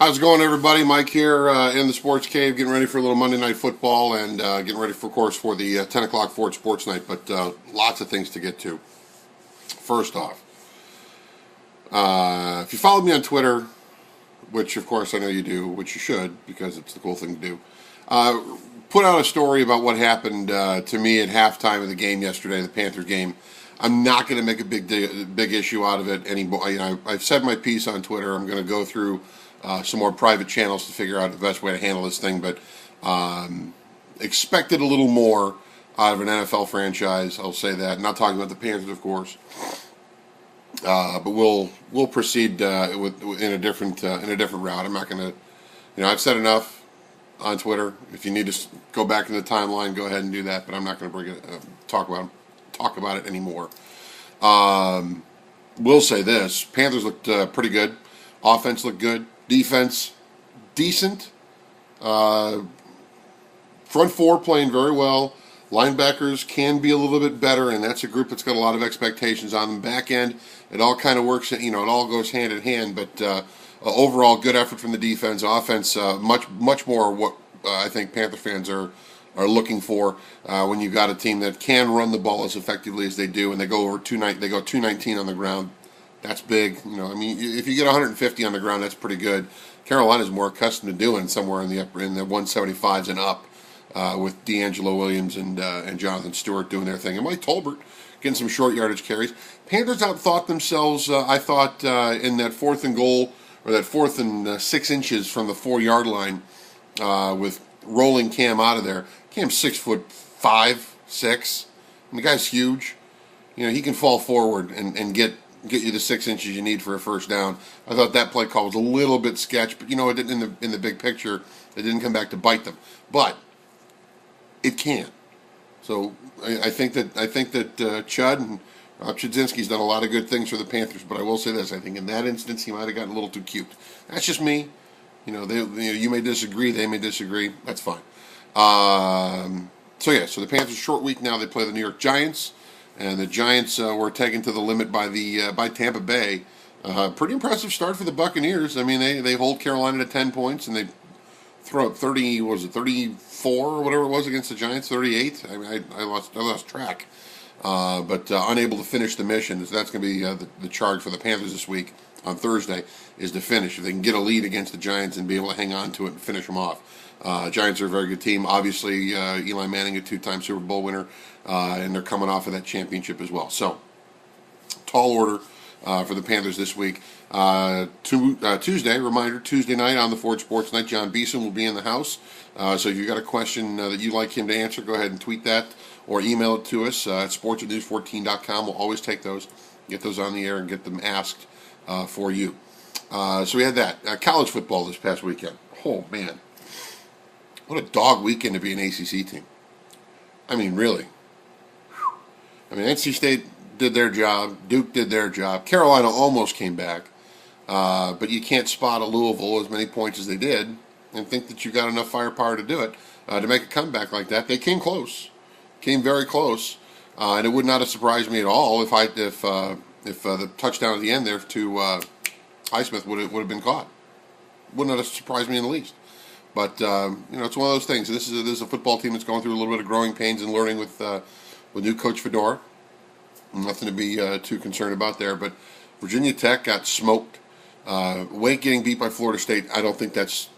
How's it going, everybody? Mike here in the Sports Cave, getting ready for a little Monday Night Football and getting ready, of course, for the 10 o'clock Ford Sports Night, but lots of things to get to. First off, if you followed me on Twitter, which, of course, I know you do, which you should, because it's the cool thing to do, put out a story about what happened to me at halftime of the game yesterday, the Panthers game. I'm not going to make a big issue out of it anymore. I've said my piece on Twitter. I'm going to go through some more private channels to figure out the best way to handle this thing, but expected a little more out of an NFL franchise. I'll say that. Not talking about the Panthers, of course, but we'll proceed in a different route. I'm not going to, I've said enough on Twitter. If you need to go back in the timeline, go ahead and do that. But I'm not going to talk about it anymore. We'll say this: Panthers looked pretty good. Offense looked good. Defense, decent. Front four playing very well. Linebackers can be a little bit better, and that's a group that's got a lot of expectations on them. Back end, it all kind of works. It all goes hand in hand. But overall, good effort from the defense. Offense, much more what I think Panther fans are looking for when you've got a team that can run the ball as effectively as they do, and they go 219 on the ground. That's big. If you get 150 on the ground, that's pretty good. Carolina's more accustomed to doing somewhere in the 175s and up, with D'Angelo Williams and Jonathan Stewart doing their thing, and Mike Tolbert getting some short yardage carries. Panthers outthought themselves. I thought in that fourth and goal, or that 4th and 6 inches from the 4-yard line, with rolling Cam out of there. Cam's 6'5", 6". And the guy's huge. He can fall forward and get you the 6 inches you need for a first down. I thought that play call was a little bit sketch, but it didn't, in the big picture, it didn't come back to bite them. But it can. So I think that Chud and Chudzinski's done a lot of good things for the Panthers. But I will say this: I think in that instance he might have gotten a little too cute. That's just me. You may disagree. They may disagree. That's fine. So the Panthers short week now. They play the New York Giants. And the Giants were taken to the limit by Tampa Bay. Pretty impressive start for the Buccaneers. I mean, they hold Carolina to 10 points, and they throw up 34 or whatever it was against the Giants, 38. I mean, I lost track. But unable to finish the mission. So that's going to be the charge for the Panthers this week on Thursday, is to finish. If they can get a lead against the Giants and be able to hang on to it and finish them off. Giants are a very good team. Obviously, Eli Manning, a 2-time Super Bowl winner, and they're coming off of that championship as well. So, tall order for the Panthers this week. Tuesday, reminder, Tuesday night on the Ford Sports Night, John Beeson will be in the house. So if you've got a question that you'd like him to answer, go ahead and tweet that or email it to us at sports@news14.com. We'll always take those, get those on the air, and get them asked for you. So we had that. College football this past weekend. Oh, man. What a dog weekend to be an ACC team. I mean, really. NC State did their job. Duke did their job. Carolina almost came back. But you can't spot a Louisville as many points as they did and think that you've got enough firepower to do it, to make a comeback like that. They came close. Came very close. And it would not have surprised me at all if the touchdown at the end there to Highsmith would have been caught. Would not have surprised me in the least. But it's one of those things. This is a football team that's going through a little bit of growing pains and learning with new coach Fedora. Nothing to be too concerned about there. But Virginia Tech got smoked. Wake getting beat by Florida State, I don't think that's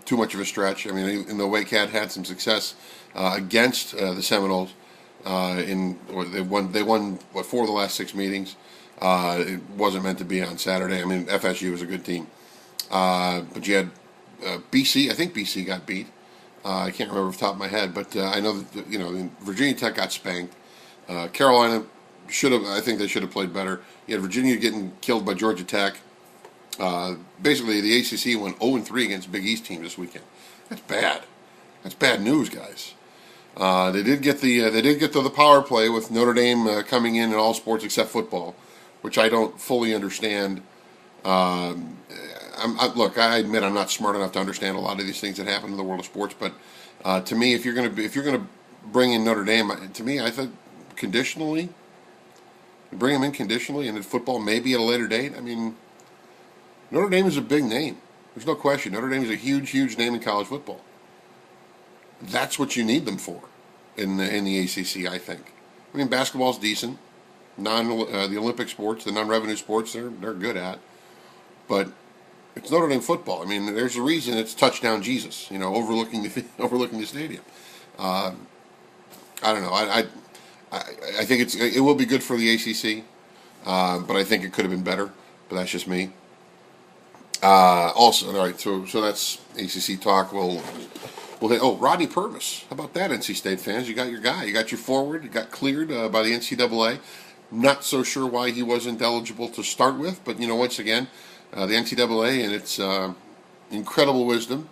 too much of a stretch. I mean, the Wake had some success against the Seminoles. They won 4 of the last 6 meetings. It wasn't meant to be on Saturday. I mean, FSU was a good team, but you had BC. I think BC got beat. I can't remember off the top of my head, but I know that Virginia Tech got spanked. Carolina I think they should have played better. You had Virginia getting killed by Georgia Tech. Basically, the ACC went 0-3 against Big East teams this weekend. That's bad. That's bad news, guys. They did get to the power play with Notre Dame coming in all sports except football, which I don't fully understand. Look, I admit I'm not smart enough to understand a lot of these things that happen in the world of sports, but to me, if you're gonna bring in Notre Dame, to me, I think conditionally, bring them in conditionally, and in football maybe at a later date. I mean, Notre Dame is a big name. There's no question. Notre Dame is a huge, huge name in college football. That's what you need them for in the ACC, I think. I mean, basketball's decent. The Olympic sports, the non-revenue sports, they're good at. But it's Notre Dame football. I mean, there's a reason it's touchdown Jesus. Overlooking the overlooking the stadium. I don't know. I think it will be good for the ACC, but I think it could have been better. But that's just me. Also, all right. So that's ACC talk. We'll hit. Oh, Rodney Purvis. How about that, NC State fans? You got your guy. You got your forward. You got cleared by the NCAA. Not so sure why he wasn't eligible to start with, but once again, the NCAA and its incredible wisdom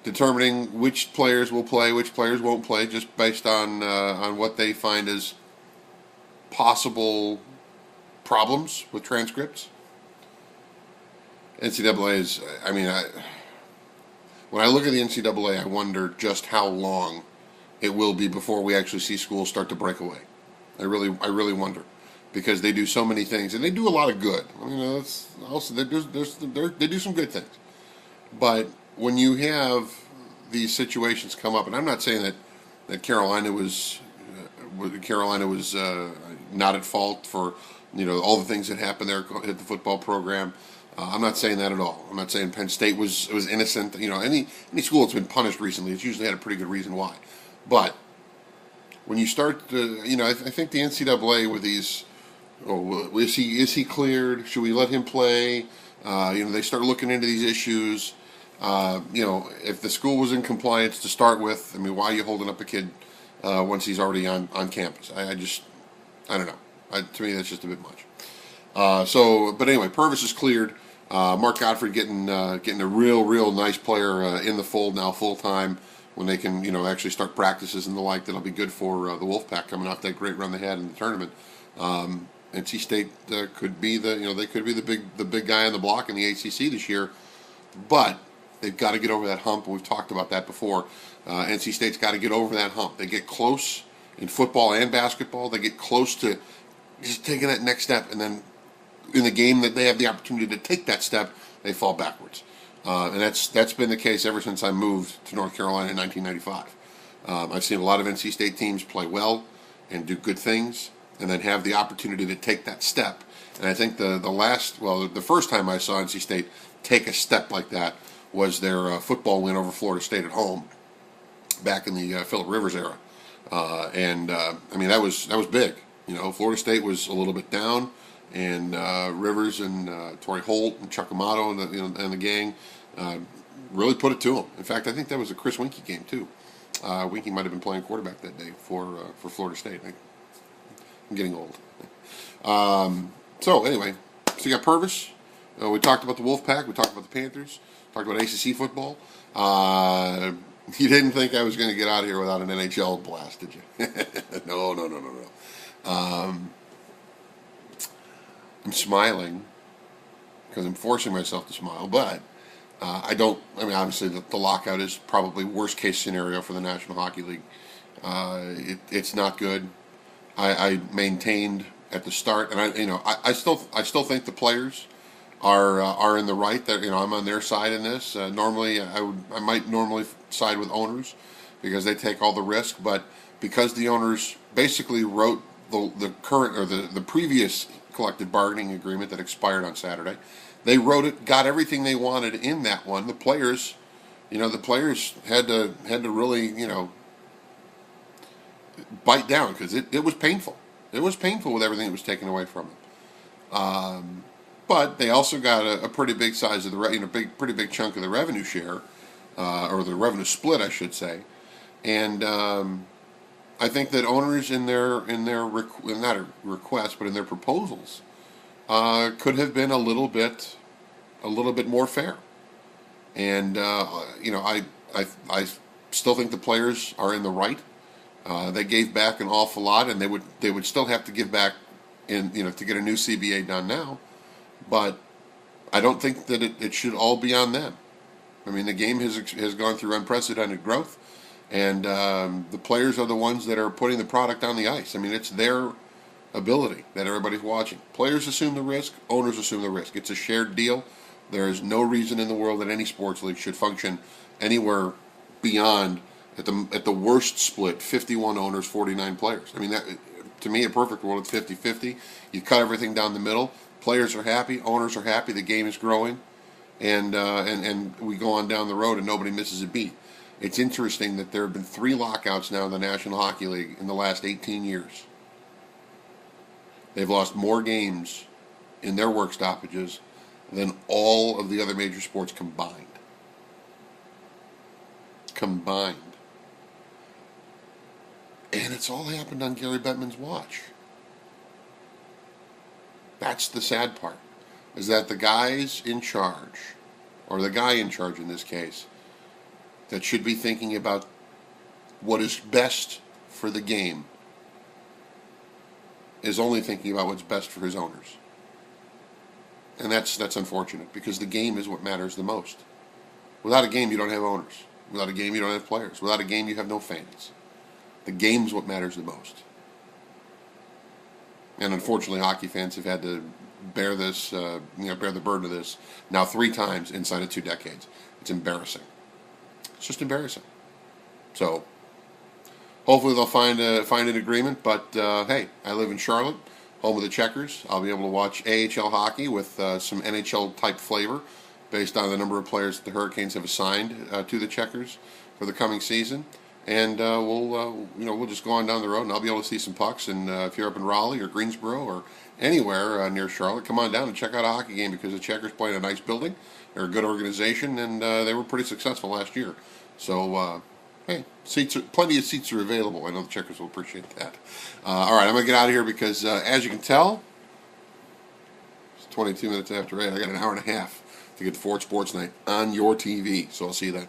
determining which players will play, which players won't play, just based on what they find as possible problems with transcripts. NCAA is, when I look at the NCAA, I wonder just how long it will be before we actually see schools start to break away. I really wonder, because they do so many things and they do a lot of good. It's also they do some good things, but when you have these situations come up, and I'm not saying that Carolina was not at fault for all the things that happened there at the football program. I'm not saying that at all. I'm not saying Penn State was innocent. Any school that's been punished recently, it's usually had a pretty good reason why. But when you start to, I think the NCAA with these, is he cleared? Should we let him play? They start looking into these issues. If the school was in compliance to start with, why are you holding up a kid once he's already on campus? I don't know. To me, that's just a bit much. But anyway, Purvis is cleared. Mark Gottfried getting a real nice player in the fold now, full time, when they can actually start practices and the like. That'll be good for the Wolfpack coming off that great run they had in the tournament. NC State could be the big guy on the block in the ACC this year, but they've got to get over that hump. We've talked about that before. NC State's got to get over that hump. They get close in football and basketball. They get close to just taking that next step, and then in the game that they have the opportunity to take that step, they fall backwards. And that's been the case ever since I moved to North Carolina in 1995. I've seen a lot of NC State teams play well and do good things, and then have the opportunity to take that step. And I think the first time I saw NC State take a step like that was their football win over Florida State at home back in the Phillip Rivers era. That was big. Florida State was a little bit down, and Rivers and Torrey Holt and Chuck Amato and the gang really put it to them. In fact, I think that was a Chris Winkie game too. Winkie might have been playing quarterback that day for Florida State. I'm getting old. So you got Purvis. We talked about the Wolfpack. We talked about the Panthers. Talked about ACC football. You didn't think I was going to get out of here without an NHL blast, did you? No. I'm smiling because I'm forcing myself to smile, but obviously the lockout is probably worst case scenario for the National Hockey League. It's not good. I maintained at the start, and I still think the players are in the right. That I'm on their side in this. Normally, I might normally side with owners because they take all the risk, but because the owners basically wrote the current or the previous collective bargaining agreement that expired on Saturday, they wrote it, got everything they wanted in that one. The players had to really bite down because it was painful. It was painful with everything that was taken away from them. But they also got a pretty big size of the pretty big chunk of the revenue share, or the revenue split, I should say. And I think that owners in their not a request, but in their proposals, could have been a little bit more fair. And I still think the players are in the right. They gave back an awful lot, and they would still have to give back to get a new CBA done now. But I don't think that it should all be on them. The game has gone through unprecedented growth, and the players are the ones that are putting the product on the ice. It's their ability that everybody's watching. Players assume the risk, owners assume the risk. It's a shared deal. There is no reason in the world that any sports league should function anywhere beyond, at the worst split, 51 owners, 49 players. I mean, that, to me, a perfect world, it's 50-50. You cut everything down the middle. Players are happy, owners are happy, the game is growing, and we go on down the road and nobody misses a beat. It's interesting that there have been 3 lockouts now in the National Hockey League in the last 18 years. They've lost more games in their work stoppages than all of the other major sports combined. Combined. And it's all happened on Gary Bettman's watch. That's the sad part, is that the guys in charge, or the guy in charge in this case, that should be thinking about what is best for the game, is only thinking about what's best for his owners. And that's unfortunate, because the game is what matters the most. Without a game, you don't have owners. Without a game, you don't have players. Without a game, you have no fans. The game's what matters the most. And unfortunately, hockey fans have had to bear this, bear the burden of this now 3 times inside of 2 decades. It's embarrassing. It's just embarrassing. So, hopefully they'll find an agreement. But hey, I live in Charlotte, home of the Checkers. I'll be able to watch AHL hockey with some NHL type flavor, based on the number of players that the Hurricanes have assigned to the Checkers for the coming season. And we'll just go on down the road, and I'll be able to see some pucks. And if you're up in Raleigh or Greensboro or anywhere near Charlotte, come on down and check out a hockey game, because the Checkers play in a nice building. They're a good organization, and they were pretty successful last year. So, hey, plenty of seats are available. I know the Checkers will appreciate that. All right, I'm going to get out of here because, as you can tell, it's 22 minutes after 8. I got an hour and a half to get to Ford Sports Night on your TV. So I'll see you then.